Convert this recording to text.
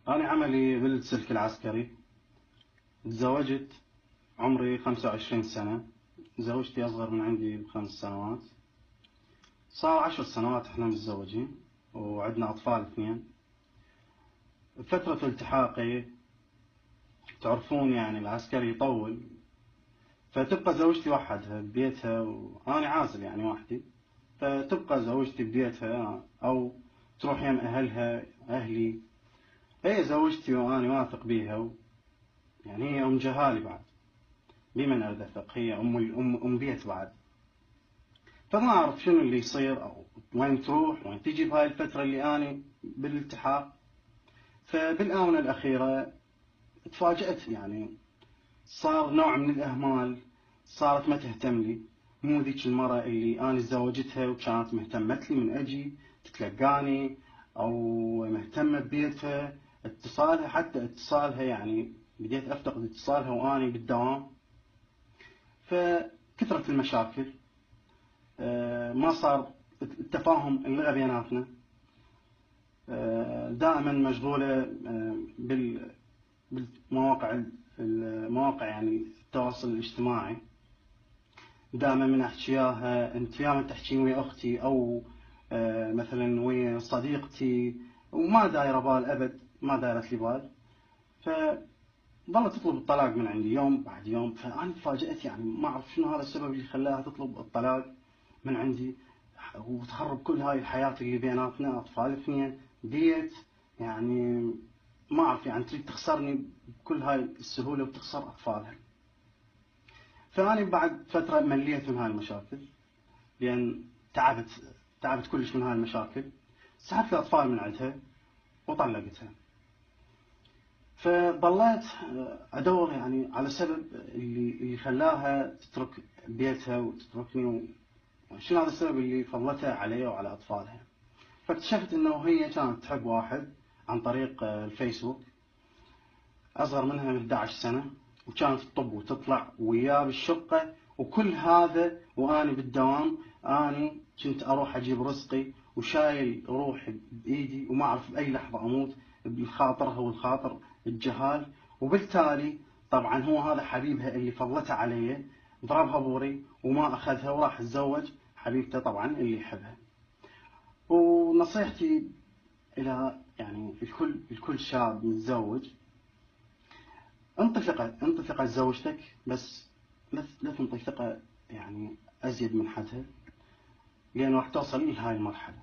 أنا عملي بالسلك العسكري. تزوجت عمري 25 سنة. زوجتي أصغر من عندي ب5 سنوات. صار 10 سنوات إحنا متزوجين وعندنا أطفال 2. فترة التحاقي تعرفون يعني العسكري يطول، فتبقى زوجتي وحدها ببيتها وأنا عازل يعني وحدي. فتبقى زوجتي ببيتها أو تروح يم أهلها أهلي. هي زوجتي وأنا واثق بيها، يعني هي أم جهالي بعد، بمن أريد أثق، هي أم بيت بعد. فما أعرف شنو اللي يصير أو وين تروح وين تجي بهاي الفترة اللي أنا بالالتحاق. فبالآونة الأخيرة تفاجأت، يعني صار نوع من الإهمال، صارت ما تهتم لي. مو ذيك المرة اللي أنا تزوجتها وكانت مهتمت لي من أجي تتلقاني أو مهتمة ببيتها. اتصالها، حتى اتصالها يعني بديت أفتقد اتصالها وأني بالدوام. فكثرة المشاكل، ما صار التفاهم، اللغة بيناتنا. دائما مشغولة بالمواقع، المواقع يعني التواصل الاجتماعي. دائما من احكياها انت ياما تحكين ويا اختي او مثلا ويا صديقتي، وما دايره بال ابد، ما دايرت لي بال. فظلت تطلب الطلاق من عندي يوم بعد يوم. فانا تفاجأت، يعني ما اعرف شنو هذا السبب اللي خلاها تطلب الطلاق من عندي وتخرب كل هاي الحياة اللي بيناتنا، اطفال 2، بيت. يعني ما اعرف، يعني تريد تخسرني بكل هاي السهولة وتخسر اطفالها. فأنا بعد فترة مليت من هاي المشاكل، لأن تعبت كلش من هاي المشاكل. سحبت الأطفال من عندها وطلقتها. فظليت أدور يعني على سبب اللي خلاها تترك بيتها وتتركني، وشنو هذا السبب اللي فضلتها علي وعلى أطفالها. فاكتشفت أنه هي كانت تحب واحد عن طريق الفيسبوك، أصغر منها ب 11 سنة، وكانت تطب وتطلع وياه بالشقة وكل هذا وأنا بالدوام. أنا كنت أروح أجيب رزقي وشايل روحي بإيدي وما أعرف بأي لحظة أموت بخاطرها والخاطر الجهال. وبالتالي طبعا هو هذا حبيبها اللي فضلته علي، ضربها بوري وما أخذها وراح تزوج حبيبته طبعا اللي يحبها. ونصيحتي إلى يعني الكل شاب متزوج، انطي ثقة زوجتك، بس لا تنطي ثقة يعني أزيد من حدها، لأن راح توصل لهاي المرحلة.